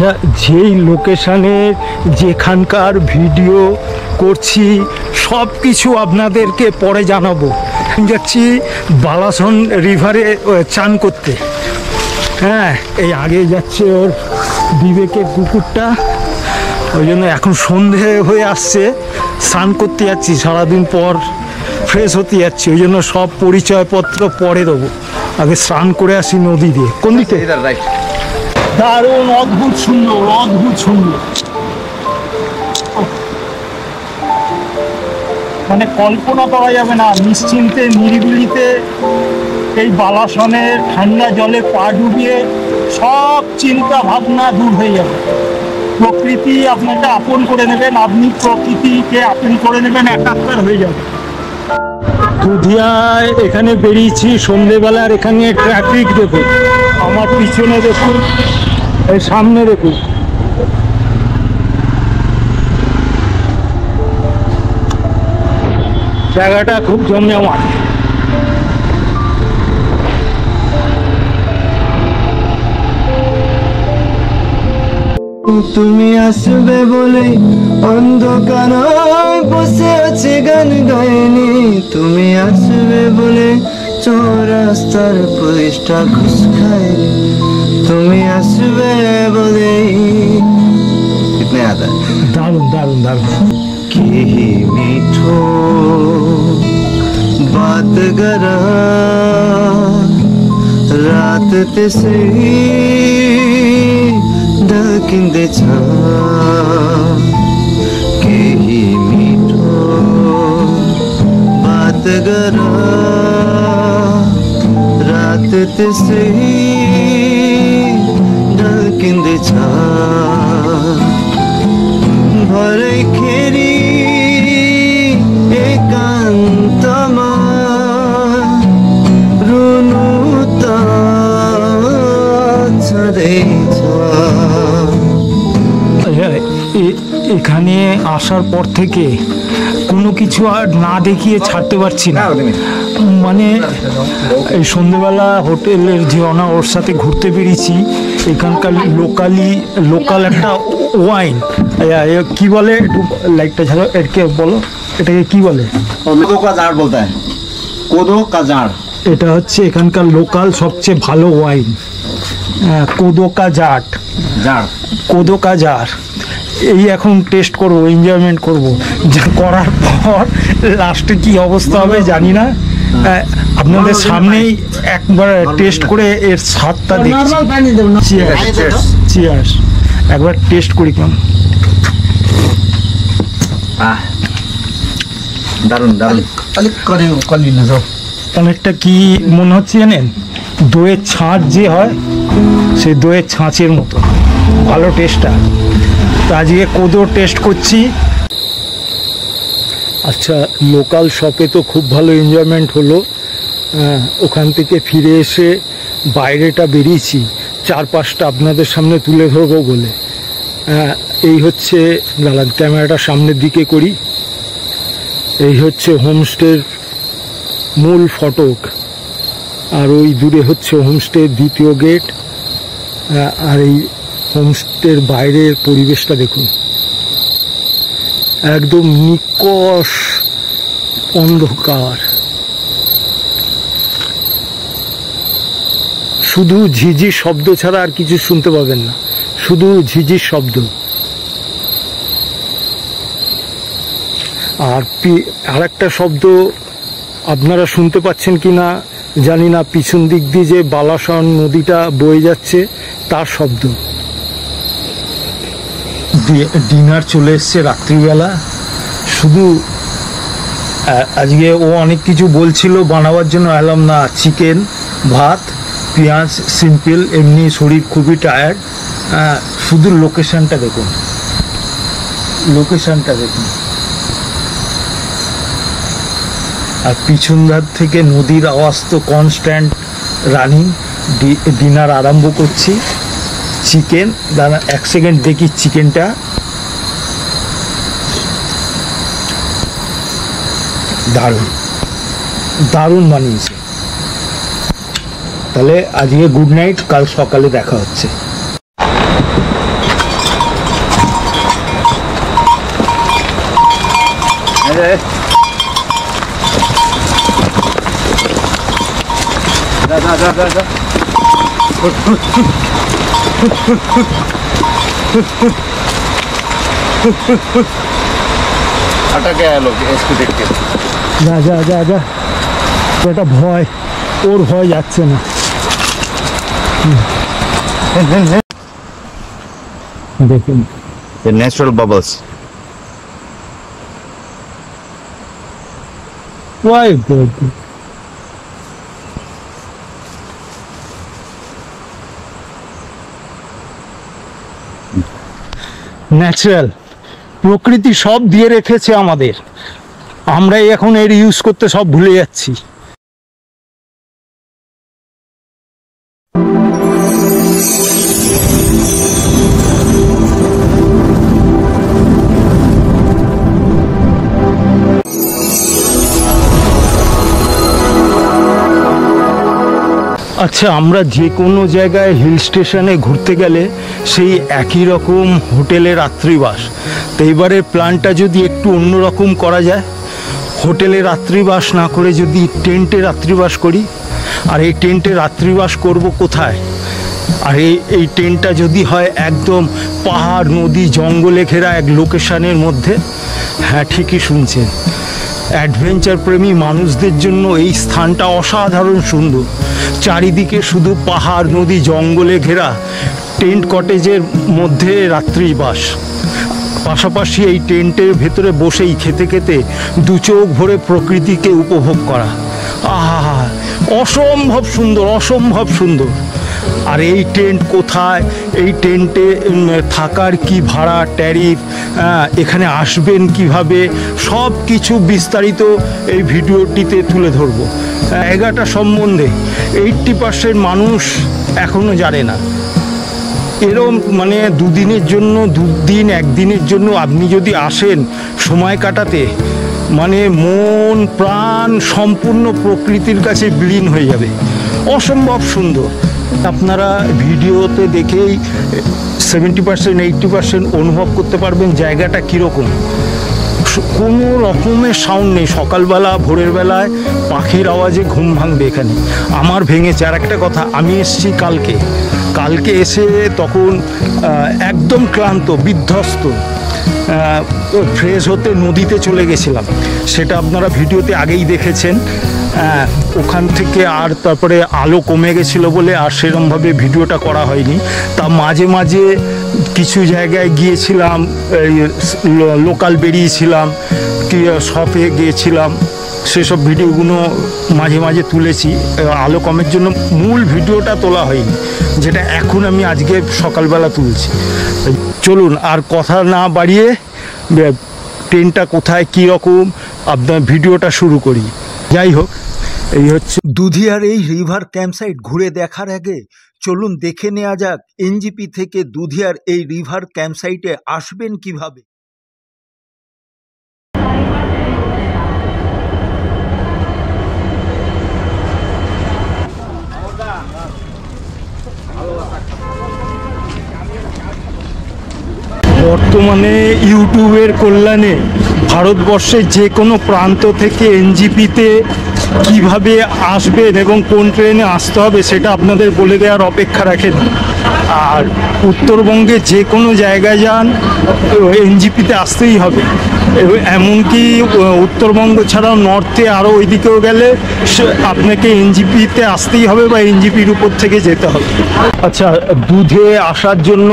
আচ্ছা, যেই লোকেশানে যেখানকার ভিডিও করছি সব কিছু আপনাদেরকে পরে জানাবো। যাচ্ছি বালাসন রিভারে চান করতে। হ্যাঁ, এই আগে যাচ্ছে ওর বিবেকের কুকুরটা, ওই জন্য এখন সন্ধে হয়ে আসছে, স্নান করতে যাচ্ছি, সারাদিন পর ফ্রেশ হতে যাচ্ছি, ওই জন্য সব পরিচয়পত্র পরে দেবো, আগে স্নান করে আসি নদী দিয়ে। কোন দিকে? দারুণ, অদ্ভুত সুন্দর, অদ্ভুত সুন্দর, মানে কল্পনা করা যাবে না। নিশ্চিন্তে নিরিবিলিতে এই বালাসনের ঠান্ডা জলে পা ডুবিয়ে সব চিন্তা ভাবনা দূর হয়ে যাবে। প্রকৃতি আপনাকে আপন করে নেবেন, আপনি প্রকৃতিকে আপন করে নেবেন, একাকার হয়ে যাবে। দুধিয়ায় এখানে বেরিয়েছি সন্ধেবেলার, এখানে ট্রাফিক দেখুন, আমার পিছনে দেখুন, এই সামনে দেখুন। জায়গাটা খুব জমজমাট। তুমি আসবে বলে অন্ধকার বসে আছে গান গাইনি, তুমি আসবে বলে চৌরাস্তার পুলিশটা ঘুষ খায়নি, তুমি আসবে বলে। কিতনে আদা, দারুণ দারুণ দারুণ। কি মিঠো बात करा रात ते सही डाकिंदे छा के ही मीठो बात करा रात ते सही डाकिंदे छा भरे खेरी एकांतमा रुनुता छड़े এখানে আসার পর থেকে কোনো কিছু আর না দেখিয়ে ছাড়তে পারছি না। মানে এই সন্ধেবেলা হোটেলের যে ওর সাথে ঘুরতে বেরিয়েছি, এখানকার লোকাল একটা ওয়াইন, কি বলে, একটু লাইটটা ছাড়ো, এরকে বলো, এটাকে কি বলে? कोदो का जाड़ बोलता है, कोदो का जाड़। এটা হচ্ছে এখানকার লোকাল সবচেয়ে ভালো ওয়াইন, কোদো কা জাট, কোদো কা জার। এই এখন টেস্ট করবো, এনজয়মেন্ট করবো, যা করার পর লাস্টে কি অবস্থা হবে জানি না। আপনাদের সামনেই একবার টেস্ট করে এর স্বাদটা দেখছি। চিয়ার্স, একবার টেস্ট করি কেমন। দারুন দারুন। অনেকটা কি মনে হচ্ছে জানেন, দইয়ের ছাঁচ যে হয়, সেই দইয়ের ছাঁচের মতো ভালো টেস্টটা। তো আজকে কোদো টেস্ট করছি। আচ্ছা, লোকাল শপে তো খুব ভালো এনজয়মেন্ট হলো। ওখান থেকে ফিরে এসে বাইরেটা বেরিয়েছি, চারপাশটা আপনাদের সামনে তুলে ধরবো বলে। এই হচ্ছে, দাঁড়ান ক্যামেরাটা সামনের দিকে করি, এই হচ্ছে হোমস্টের মূল ফটক, আর ওই দূরে হচ্ছে হোমস্টের দ্বিতীয় গেট। আর এই হোমস্টের বাইরের পরিবেশটা দেখুন, একদম নিকষ অন্ধকার, শুধু ঝিঝির শব্দ ছাড়া আর কিছু শুনতে পাবেন না, শুধু ঝিঝির শব্দ। আর একটা শব্দ আপনারা শুনতে পাচ্ছেন কি না জানি না, পিছন দিক দিয়ে যে বালাসন নদীটা বয়ে যাচ্ছে তার শব্দ। ডিনার চলে এসছে রাত্রিবেলা। শুধু আজকে ও অনেক কিছু বলছিল বানাবার জন্য, এলাম না, চিকেন, ভাত, পেঁয়াজ, সিম্পল, এমনি শরীর খুবই টায়ার্ড। শুধু লোকেশনটা দেখুন, লোকেশনটা দেখুন, আর পিছন ধার থেকে নদীর আওয়াজ তো কনস্ট্যান্ট রানিং। ডিনার আরম্ভ করছি। চিকেন, দাঁড়া এক সেকেন্ড দেখি চিকেনটা। দারুণ দারুণ বানিয়েছে। তাহলে আজকে গুড নাইট, কাল সকালে দেখা হচ্ছে। রে যা যা যা যা যা আটাকে এলো এসপি দেখতে যা যা যা যা ওটা ভয়, ওর ভয় যাচ্ছে না। দেখুন the natural bubbles. Why good? Natural প্রকৃতি সব দিয়ে রেখেছে আমাদের, আমরাই এখন এর ইউজ করতে সব ভুলে যাচ্ছি। আচ্ছা, আমরা যে কোনো জায়গায় হিল স্টেশনে ঘুরতে গেলে সেই একই রকম হোটেলে রাত্রিবাস, তো এবারে প্ল্যানটা যদি একটু অন্যরকম করা যায়, হোটেলে রাত্রিবাস না করে যদি টেন্টে রাত্রিবাস করি। আর এই টেন্টে রাত্রিবাস করব কোথায়? আর এই টেন্টটা যদি হয় একদম পাহাড় নদী জঙ্গলে ঘেরা এক লোকেশনের মধ্যে। হ্যাঁ, ঠিকই শুনছেন, অ্যাডভেঞ্চার প্রেমী মানুষদের জন্য এই স্থানটা অসাধারণ সুন্দর। চারিদিকে শুধু পাহাড় নদী জঙ্গলে ঘেরা টেন্ট কটেজের মধ্যে রাত্রিবাস, পাশাপাশি এই টেন্টের ভেতরে বসেই খেতে খেতে দু চোখ ভরে প্রকৃতিকে উপভোগ করা। আহা, অসম্ভব সুন্দর, অসম্ভব সুন্দর। আর এই টেন্ট কোথায়, এই টেন্টে থাকার কি ভাড়া, ট্যারিফ, এখানে আসবেন কিভাবে, সব কিছু বিস্তারিত এই ভিডিওটিতে তুলে ধরবো। জায়গাটা সম্বন্ধে 80% মানুষ এখনও জানে না। এরম মানে দুদিনের জন্য, দুদিন একদিনের জন্য আপনি যদি আসেন সময় কাটাতে, মানে মন প্রাণ সম্পূর্ণ প্রকৃতির কাছে বিলীন হয়ে যাবে। অসম্ভব সুন্দর। আপনারা ভিডিওতে দেখেই 70% 80% অনুভব করতে পারবেন জায়গাটা কীরকম। কোনো রকমের সাউন্ড নেই, সকালবেলা ভোরের বেলায় পাখির আওয়াজে ঘুম ভাঙবে এখানে। আমার ভেঙেছে। আর একটা কথা, আমি এসেছি কালকে এসে তখন একদম ক্লান্ত বিধ্বস্ত, ফ্রেশ হতে নদীতে চলে গেছিলাম, সেটা আপনারা ভিডিওতে আগেই দেখেছেন। ওখান থেকে আর তারপরে আলো কমে গেছিলো বলে আর সেরকমভাবে ভিডিওটা করা হয়নি। তা মাঝে মাঝে কিছু জায়গায় গিয়েছিলাম, লোকাল বেরিয়েছিলাম, কি শপে গিয়েছিলাম, সেসব ভিডিওগুলো মাঝে মাঝে তুলেছি। আলো কমের জন্য মূল ভিডিওটা তোলা হয়নি, যেটা এখন আমি আজকে সকালবেলা তুলছি। চলুন আর কথা না বাড়িয়ে ট্রেনটা কোথায় কীরকম আপনার ভিডিওটা শুরু করি। যাই হোক, এই হচ্ছে দুধিয়ার এই রিভার ক্যাম্পসাইট। ঘুরে দেখার আগে চলুন দেখে নেওয়া যাক এনজিপি থেকে দুধিয়ার এই রিভার ক্যাম্পসাইটে আসবেন কিভাবে। বর্তমানে ইউটিউবের কল্যাণে ভারতবর্ষের যে কোনো প্রান্ত থেকে এনজিপিতে কিভাবে আসবেন এবং কোন ট্রেনে আসতে হবে সেটা আপনাদের বলে দেওয়ার অপেক্ষা রাখেন। আর উত্তরবঙ্গে যে কোনো জায়গায় যান এনজিপিতে আসতেই হবে। এমনকি উত্তরবঙ্গ ছাড়াও নর্থে আরও ওইদিকেও গেলে আপনাকে এনজিপিতে আসতেই হবে বা এনজিপির উপর থেকে যেতে হবে। আচ্ছা, দুধে আসার জন্য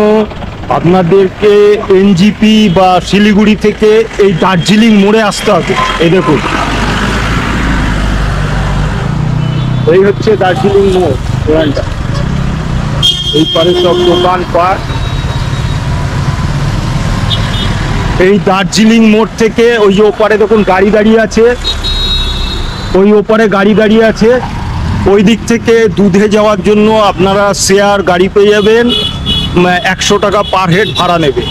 আপনাদেরকে এনজিপি বা শিলিগুড়ি থেকে এই দার্জিলিং মোড়ে আসতে হবে। এই দেখুন, এই হচ্ছে দার্জিলিং মোড়। এই পারে সব দোকান পাট। এই দার্জিলিং মোড় থেকে ওই যে ওপারে দেখুন গাড়ি দাঁড়িয়ে আছে, ওই ওপারে গাড়ি দাঁড়িয়ে আছে। ওই দিক থেকে দুধে যাওয়ার জন্য আপনারা শেয়ার গাড়ি পেয়ে যাবেন, 100 টাকা পার হেড ভাড়া নেবে।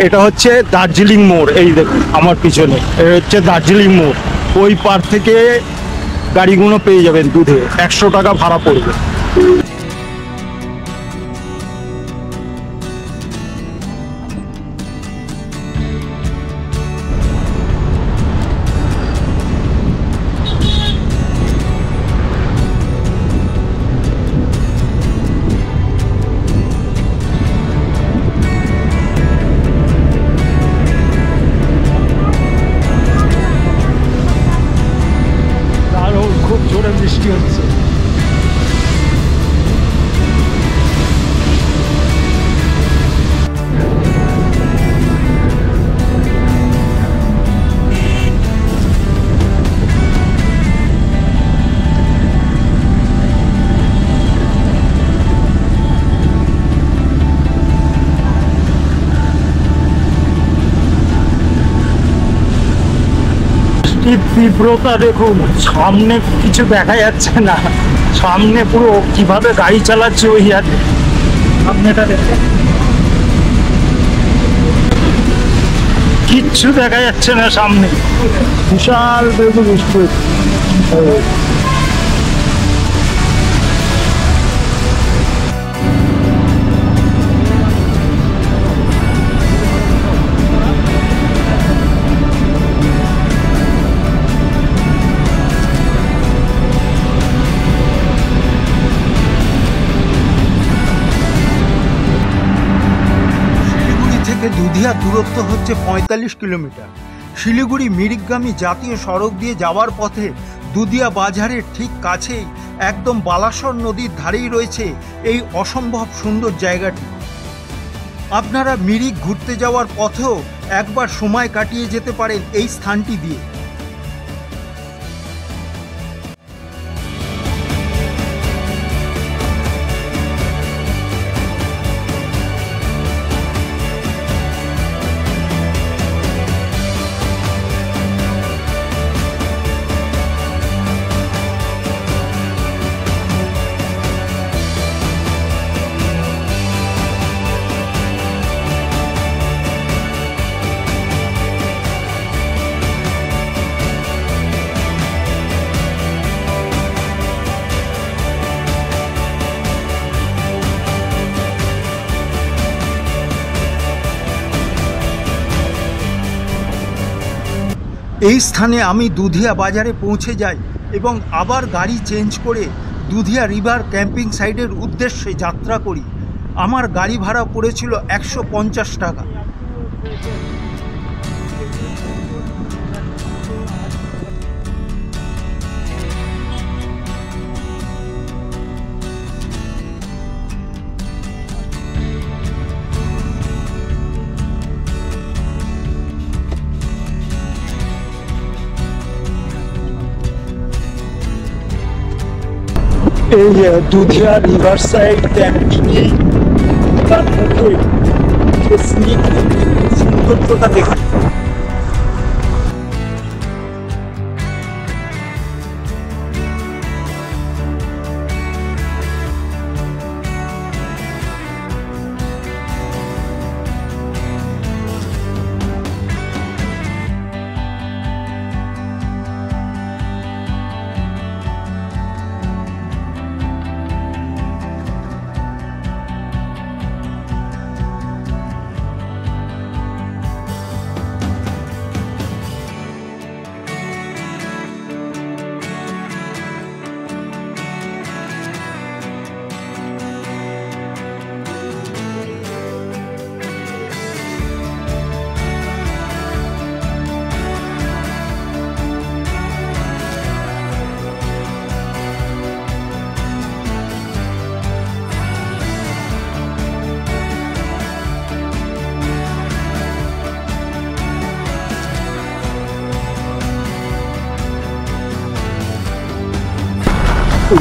এটা হচ্ছে দার্জিলিং মোড়। এই দেখুন আমার পিছনে, এই হচ্ছে দার্জিলিং মোড়। ওই পার থেকে গাড়িগুলো পেয়ে যাবেন দুধে, 100 টাকা ভাড়া পড়বে। বৃষ্টির তীব্রতা দেখুন, সামনে কিছু দেখা যাচ্ছে না, সামনে পুরো কিভাবে গাড়ি চালাচ্ছে ওই আর সামনেটা দেখুন, কিচ্ছু দেখা যাচ্ছে না সামনে, বিশাল বেগু বৃষ্টি। দুধিয়া দূরত্ব হচ্ছে ৪৫ কিলোমিটার। শিলিগুড়ি মিরিকগামী জাতীয় সড়ক দিয়ে যাওয়ার পথে দুধিয়া বাজারের ঠিক কাছেই একদম বালাসর নদীর ধারেই রয়েছে এই অসম্ভব সুন্দর জায়গাটি। আপনারা মিরিক ঘুরতে যাওয়ার পথেও একবার সময় কাটিয়ে যেতে পারেন এই স্থানটি দিয়ে। এই স্থানে আমি দুধিয়া বাজারে পৌঁছে যাই এবং আবার গাড়ি চেঞ্জ করে দুধিয়া রিভার ক্যাম্পিং সাইটের উদ্দেশ্যে যাত্রা করি। আমার গাড়ি ভাড়া পড়েছিল ১৫০ টাকা। এই দুধিয়া রিভার সাইড ক্যাম্পিংয়ে তার মধ্যে সৌন্দর্যটা দেখুন।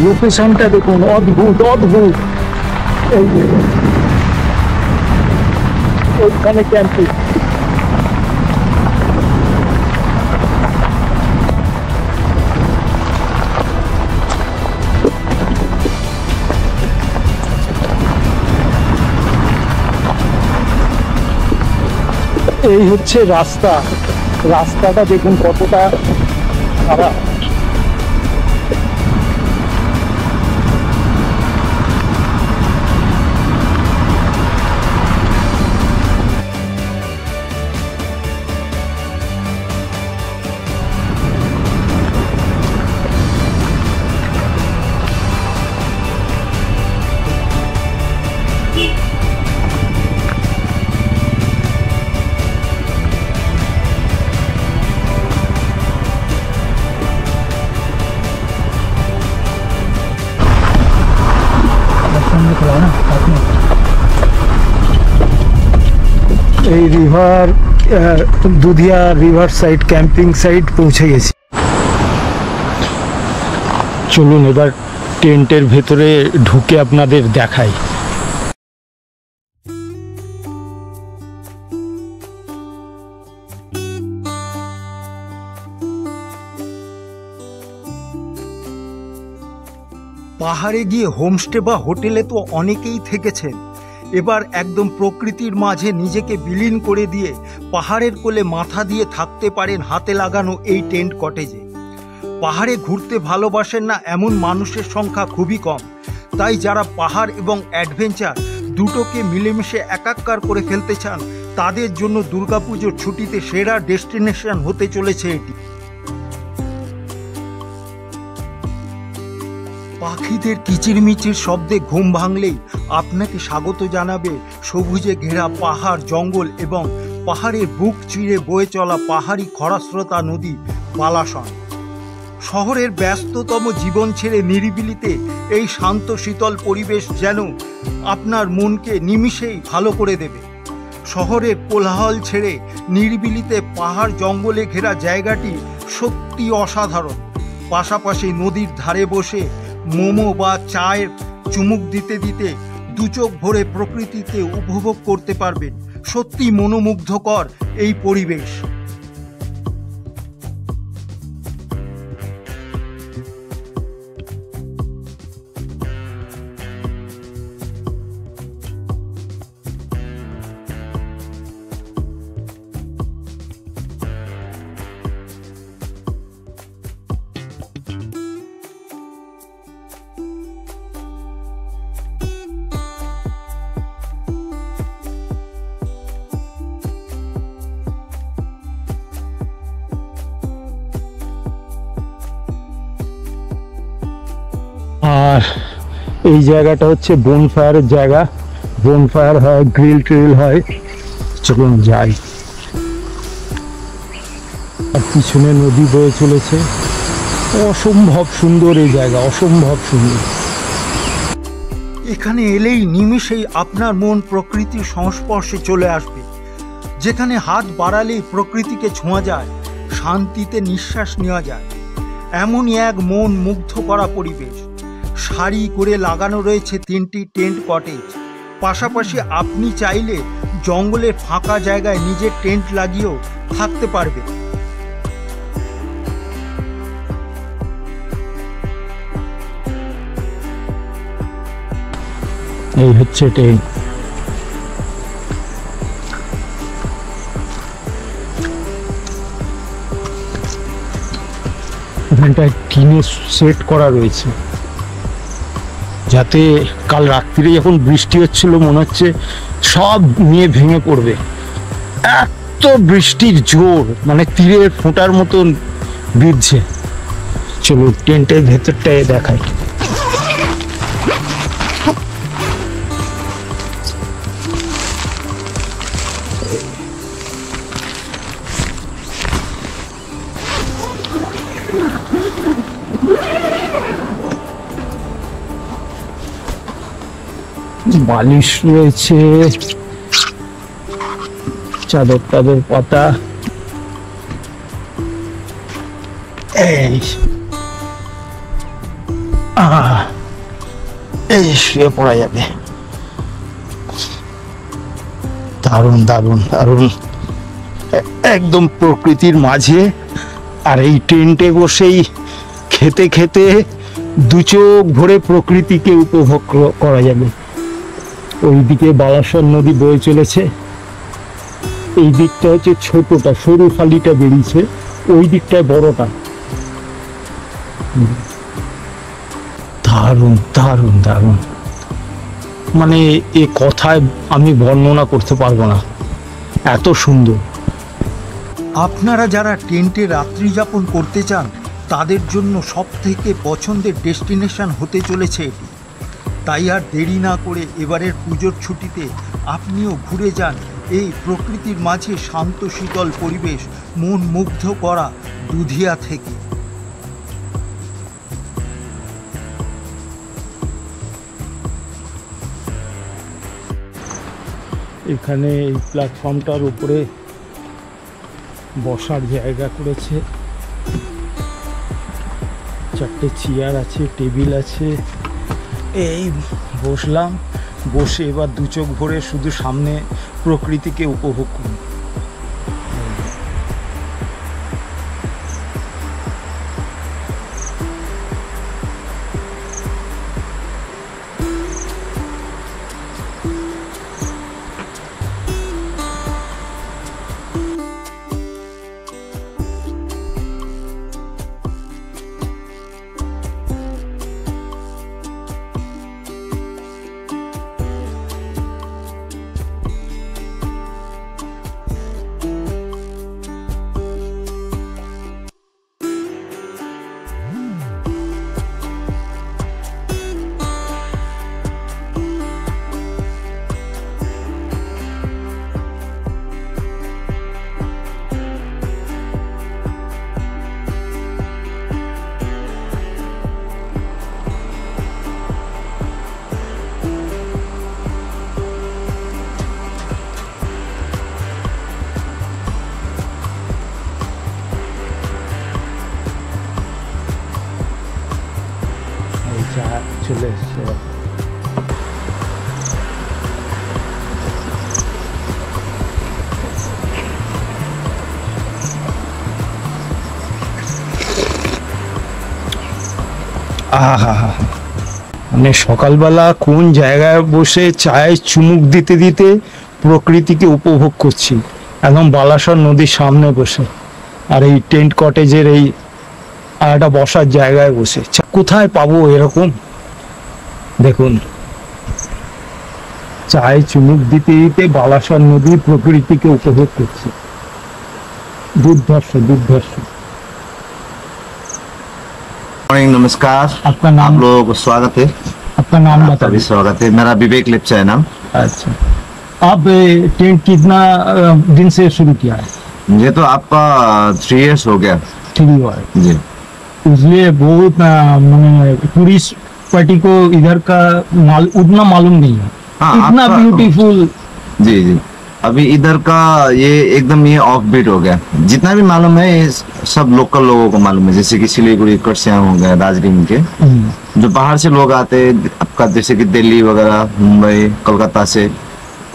লোকেশনটা দেখুন, অদ্ভুত অদ্ভুত। এই ওইখানে ক্যাম্পিং, এই হচ্ছে রাস্তা, রাস্তাটা দেখুন কতটা খারাপ। এই river Dudhia river side camping site পৌঁছে গেছি। চলুন এবার টেন্টের ভেতরে ঢুকে আপনাদের দেখাই। পাহাড়ে গিয়ে হোমস্টে বা হোটেলে তো অনেকেই থেকেছেন, এবার একদম প্রকৃতির মাঝে নিজেকে বিলীন করে দিয়ে পাহাড়ের কোলে মাথা দিয়ে থাকতে পারেন হাতে লাগানো এই টেন্ট কটেজে। পাহাড়ে ঘুরতে ভালোবাসেন না এমন মানুষের সংখ্যা খুবই কম, তাই যারা পাহাড় এবং অ্যাডভেঞ্চার দুটোকে মিলেমিশে একাকার করে ফেলতে চান তাদের জন্য দুর্গাপুজোর ছুটিতে সেরা ডেস্টিনেশন হতে চলেছে এটি। পাখিদের কিচিরমিচির শব্দে ঘুম ভাঙলেই আপনাকে স্বাগত জানাবে সবুজে ঘেরা পাহাড়, জঙ্গল এবং পাহাড়ের বুক চিরে বয়ে চলা পাহাড়ি খরাস্রোতা নদী বালাসন। শহরের ব্যস্ততম জীবন ছেড়ে নিরিবিলিতে এই শান্ত শীতল পরিবেশ যেন আপনার মনকে নিমিষেই ভালো করে দেবে। শহরের কোলাহল ছেড়ে নিরিবিলিতে পাহাড় জঙ্গলে ঘেরা জায়গাটি সত্যি অসাধারণ। পাশাপাশি নদীর ধারে বসে মোমো বা চায়ের চুমুক দিতে দিতে দু চোখ ভরে প্রকৃতিতে উপভোগ করতে পারবেন। সত্যি মনোমুগ্ধকর এই পরিবেশ। আর এই জায়গাটা হচ্ছে বনফায়ারের জায়গা, বনফায়ার হয়, গ্রিল ট্রিল হয়। চলুন যাই। আর পিছনে নদী বয়ে চলেছে, অসম্ভব সুন্দর এই জায়গা, অসম্ভব সুন্দর। এখানে এলেই নিমিষেই আপনার মন প্রকৃতির সংস্পর্শে চলে আসবে, যেখানে হাত বাড়ালেই প্রকৃতিকে ছোঁয়া যায়, শান্তিতে নিঃশ্বাস নেওয়া যায়। এমনই এক মন মুগ্ধ করা পরিবেশ। সারি করে লাগানো রয়েছে 3টি টেন্ট কটেজ। পাশাপাশি আপনি চাইলে জঙ্গলের ফাঁকা জায়গায় নিজের টেন্ট লাগিয়েও থাকতে পারবেন। এই হচ্ছে টেন্ট। এখানটায় টিনের সেট করা রয়েছে, যাতে কাল রাত্রিরে যখন বৃষ্টি হচ্ছিল মনে হচ্ছে সব নিয়ে ভেঙে পড়বে। এত বৃষ্টির জোর, মানে তীরের ফোঁটার মতন বিঁধছে। চলো টেন্টের ভেতরটায় দেখাই। বালিশ রয়েছে, চাদর টাদর পাতা। এই এই শুয়ে পড়া যাবে। দারুণ দারুণ দারুণ, একদম প্রকৃতির মাঝে। আর এই টেন্টে বসেই খেতে খেতে দু চোখ ভরে প্রকৃতিকে উপভোগ করা যাবে। ওইদিকে বালাসন নদী বয়ে চলেছে, এই দিকটা হচ্ছে ছোটটা, সরু খালিটা বেরিয়েছে, ওই দিকটায় বড়টা। দারুণ দারুণ দারুণ, মানে এ কথায় আমি বর্ণনা করতে পারবো না, এত সুন্দর। আপনারা যারা টেন্টে রাত্রি যাপন করতে চান তাদের জন্য সবথেকে পছন্দের ডেস্টিনেশন হতে চলেছে এটি। তাই আর দেরি না করে এবারের পুজোর ছুটিতে আপনিও ঘুরে যান এই প্রকৃতির মাঝে শান্ত শীতল পরিবেশ, মন মুগ্ধ করা দুধিয়া থেকে। এখানে এই প্ল্যাটফর্মটার উপরে বসার জায়গা করেছে, 4টে চেয়ার আছে, টেবিল আছে। এই বসলাম, বসে এবার দু চোখ ভরে শুধু সামনে প্রকৃতিকে উপভোগ করুন। চলে এসছে। আহা, মানে সকালবেলা কোন জায়গায় বসে চায়ে চুমুক দিতে দিতে প্রকৃতিকে উপভোগ করছি, একদম বালাসর নদীর সামনে বসে, আর এই টেন্ট কটেজের এই একটা বসার জায়গায় বসে। কোথায় পাবো এরকম? দেখুন, চায়ে চুমুক দিতে দিতে বালাসর নদীর প্রকৃতিকে উপভোগ করছি। দুর্ধর্ষ দুর্ধর্ষ। मॉर्निंग, नमस्कार। आपका नाम? आप लोगों को स्वागत है। आपका नाम आपका बता भी स्वागत है। मेरा विवेक लिप्चा है नाम। अच्छा, आप टेंट कितना दिन से शुरू किया है? ये तो आपका 3 years हो गया 3 बार। जी। इसलिए बहुत टूरिस्ट पार्टी को इधर का उतना मालूम नहीं है। हाँ, इतना आपका- ब्यूटीफुल। जी जी। अभी इधर का ये एकदम ये ऑफ बीट हो गया। जितना भी मालूम है ये सब लोकल लोगों को मालूम है, जैसे कि सिलीगुड़ी, करसियांग हो गया, दार्जिलिंग के जो बाहर से लोग आते हैं आपका, जैसे कि दिल्ली वगैरह, मुंबई, कोलकाता से,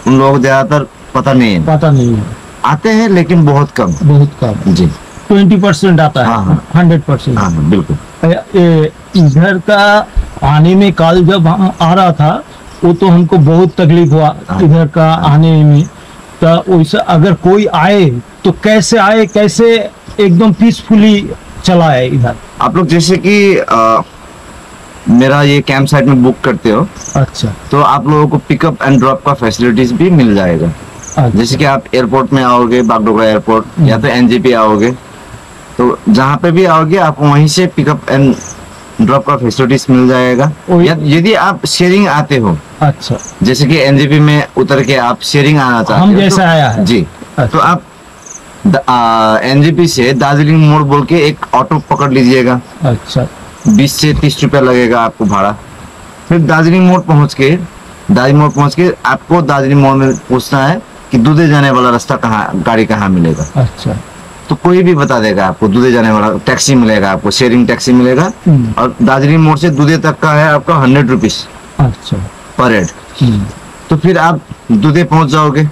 उन लोगों को ज्यादातर पता नहीं है। पता नहीं है, आते हैं लेकिन बहुत कम। बहुत कम। जी 20% आता है। हाँ, हाँ। 100%। हाँ हाँ, बिल्कुल। इधर का आने में कल जब हम आ रहा था वो तो हमको बहुत तकलीफ हुआ हाँ। इधर का आने में। तो वैसे अगर कोई आए तो कैसे आए, कैसे एकदम पीसफुली चला है इधर? आप लोग जैसे कि मेरा ये कैंप साइट में बुक करते हो अच्छा तो आप लोगों को पिकअप एंड ड्रॉप का फैसिलिटीज भी मिल जाएगा। अच्छा। जैसे कि आप एयरपोर्ट में आओगे, बागडोगरा एयरपोर्ट, या तो एनजेपी आओगे, तो जहाँ पे भी आओगे आपको वहीं से पिकअप एंड ड्रॉप का फैसिलिटीज मिल जाएगा। और- या यदि आप शेयरिंग आते हो, अच्छा। जैसे कि एनजेपी में उतर के आप शेयरिंग आना चाहते हम हो, जैसा तो, आया है। जी, अच्छा। तो आप एनजेपी से दार्जिलिंग मोड़ बोल के एक ऑटो पकड़ लीजिएगा। अच्छा 20 से 30 रुपया लगेगा आपको भाड़ा। फिर दार्जिलिंग मोड़ पहुंच के आपको दार्जिलिंग मोड़ में पूछना है कि दूधे जाने वाला रास्ता कहाँ, गाड़ी कहाँ मिलेगा। अच्छा। तो कोई भी बता देगा आपको, दूधे जाने वाला टैक्सी मिलेगा आपको, शेयरिंग टैक्सी मिलेगा। और दार्जिलिंग मोड़ से दूधे तक का है आपका 100 रुपीज अच्छा। पर हेड। तो फिर आप दूधे पहुंच जाओगे।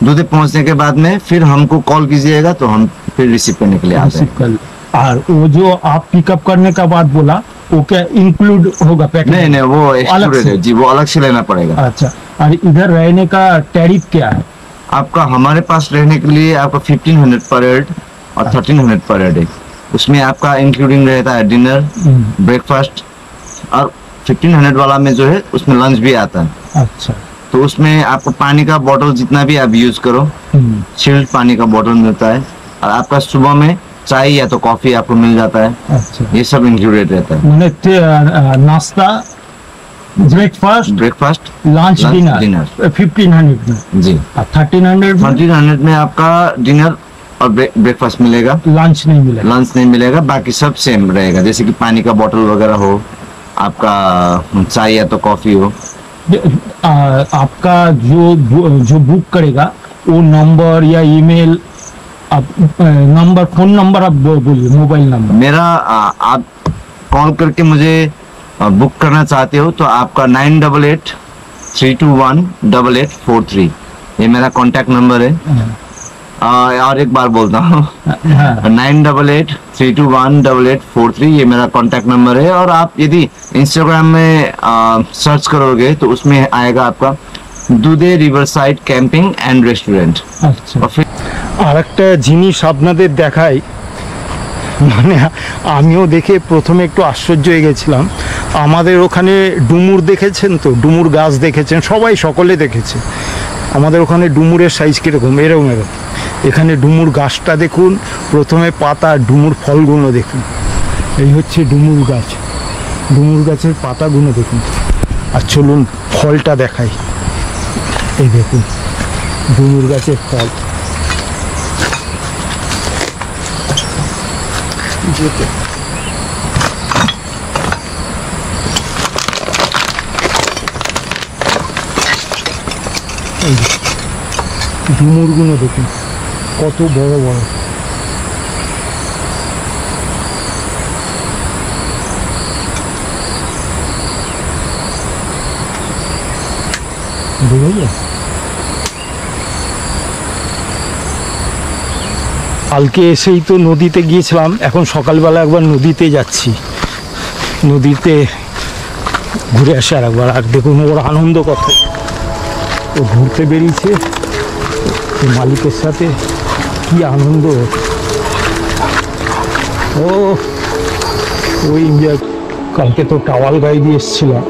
दूधे पहुंचने के बाद में फिर हमको कॉल कीजिएगा तो हम फिर रिसीव करने के लिए आते हैं। कल और वो जो आप पिकअप करने का बात बोला वो क्या इंक्लूड होगा पैकेज? नहीं नहीं, वो अलग एक्सक्लूडेड से? है जी, वो अलग से लेना पड़ेगा। अच्छा। और इधर रहने का टैरिफ क्या है? आपका हमारे पास रहने के लिए आपका 1500 पर हेड और 1300 पर हेड है। उसमें आपका इंक्लूडिंग रहता है डिनर, ब्रेकफास्ट, और 1500 वाला में जो है उसमें लंच भी आता है। अच्छा। तो उसमें आपको पानी का बोतल जितना भी आप यूज करो, चिल्ड पानी का बोतल मिलता है, और आपका सुबह में चाय या तो कॉफी आपको मिल जाता है। अच्छा। ये सब इंक्लूडेड रहता है। मैंने नाश्ता, ब्रेकफास्ट, लंच, dinner। डिनर 1500 में। जी। 1300 में 1300 में आपका डिनर और ब्रेकफास्ट मिलेगा, लंच नहीं मिलेगा। लंच नहीं मिलेगा। बाकी सब सेम रहेगा, जैसे कि पानी का बोतल वगैरह हो, आपका चाय या तो कॉफी हो। आपका जो बुक करेगा वो नंबर या ईमेल, आप नंबर, फोन नंबर आप बोलिए, मोबाइल नंबर। मेरा आप कॉल करके मुझे बुक करना चाहते हो तो आपका 9883218843 ये मेरा कांटेक्ट नंबर है। और एक बार बोलता हूँ, 9883218843 ये मेरा कांटेक्ट नंबर है। और आप यदि इंस्टाग्राम में सर्च करोगे तो उसमें आएगा आपका Dudhe riverside camping and restaurant. अच्छा। और फिर আর একটা জিনিস আপনাদের দেখাই, মানে আমিও দেখে প্রথমে একটু আশ্চর্য হয়ে গেছিলাম। আমাদের ওখানে ডুমুর দেখেছেন তো, ডুমুর গাছ দেখেছেন সবাই, সকলে দেখেছে। আমাদের ওখানে ডুমুরের সাইজ কীরকম, এরকম এরকম। এখানে ডুমুর গাছটা দেখুন, প্রথমে পাতা, ডুমুর ফলগুলো দেখুন। এই হচ্ছে ডুমুর গাছ, ডুমুর গাছের পাতাগুলো দেখুন। আর চলুন ফলটা দেখাই। এই দেখুন ডুমুর গাছের ফল। ডুমুরগুলো দেখুন কত বড় বড়। কালকে এসেই তো নদীতে গিয়েছিলাম, এখন সকালবেলা একবার নদীতে যাচ্ছি, নদীতে ঘুরে আসে আর একবার। আর দেখুন ওর আনন্দ কত, ও ঘুরতে বেরিয়েছে মালিকের সাথে, কি আনন্দ। ও ওই কালকে তো টাওয়াল গায়ে দিয়ে এসেছিলাম,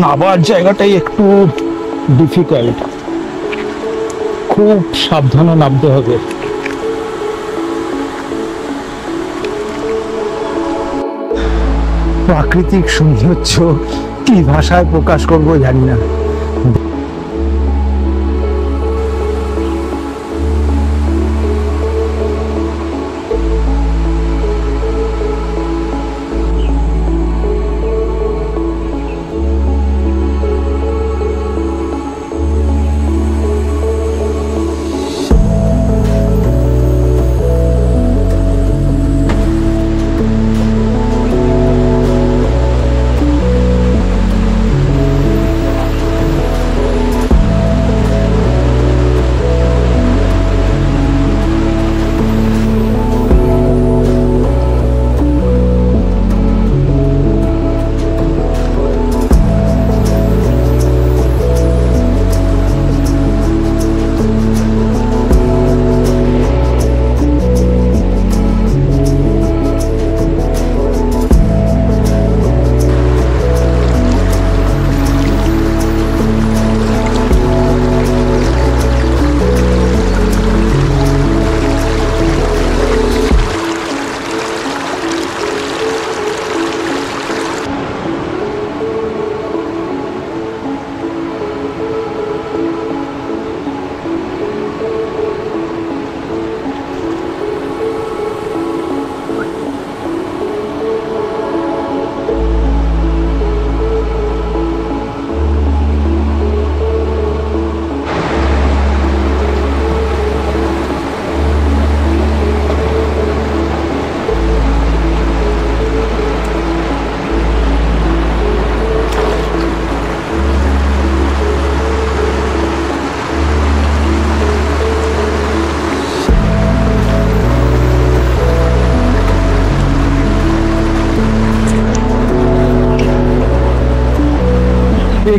নাবার জায়গাটাই একটু ডিফিকাল্ট, খুব সাবধানে নামতে হবে। প্রাকৃতিক সৌন্দর্য কি ভাষায় প্রকাশ করব জানি না।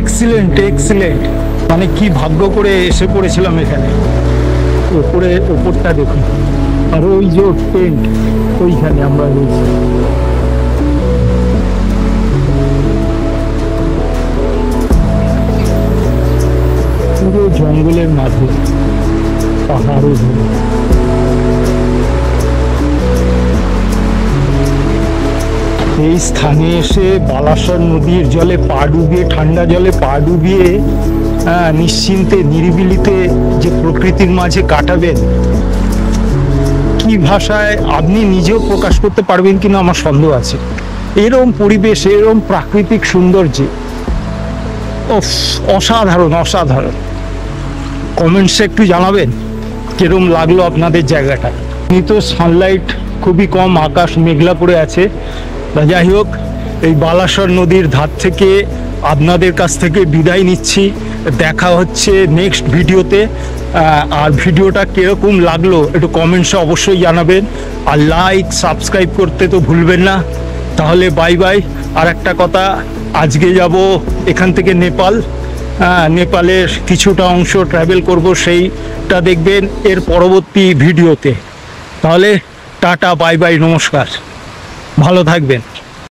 এক্সিলেন্ট এক্সিলেন্ট, মানে কি ভাগ্য করে এসে পড়েছিলাম এখানে। ওপরটা দেখুন, আর ওই যে টেন্ট ওইখানে আমরা রয়েছি। পুরো জঙ্গলের মাঝে, পাহাড়ের ধরে। এই স্থানে এসে বালাসর নদীর জলে পা ডুবিয়ে, ঠান্ডা জলে পা ডুবিয়ে নিশ্চিন্তে নিরিবিলিতে যে প্রকৃতির মাঝে কাটাবেন, কি ভাষায় আপনি নিজেও প্রকাশ করতে পারবেন কিনা আমার সন্দেহ আছে। এরকম পরিবেশ, এরকম প্রাকৃতিক সৌন্দর্যে অসাধারণ অসাধারণ। কমেন্টসে একটু জানাবেন কিরকম লাগলো আপনাদের জায়গাটা। তো সানলাইট খুবই কম, আকাশ মেঘলা পড়ে আছে। যাই হোক, এই বালাসর নদীর ধার থেকে আপনাদের কাছ থেকে বিদায় নিচ্ছি। দেখা হচ্ছে নেক্সট ভিডিওতে। আর ভিডিওটা কীরকম লাগলো একটু কমেন্টসে অবশ্যই জানাবেন, আর লাইক সাবস্ক্রাইব করতে তো ভুলবেন না। তাহলে বাই বাই। আর একটা কথা, আজকে যাব এখান থেকে নেপাল, নেপালের কিছুটা অংশ ট্রাভেল করব, সেইটা দেখবেন এর পরবর্তী ভিডিওতে। তাহলে টাটা, বাই বাই, নমস্কার, ভালো থাকবেন।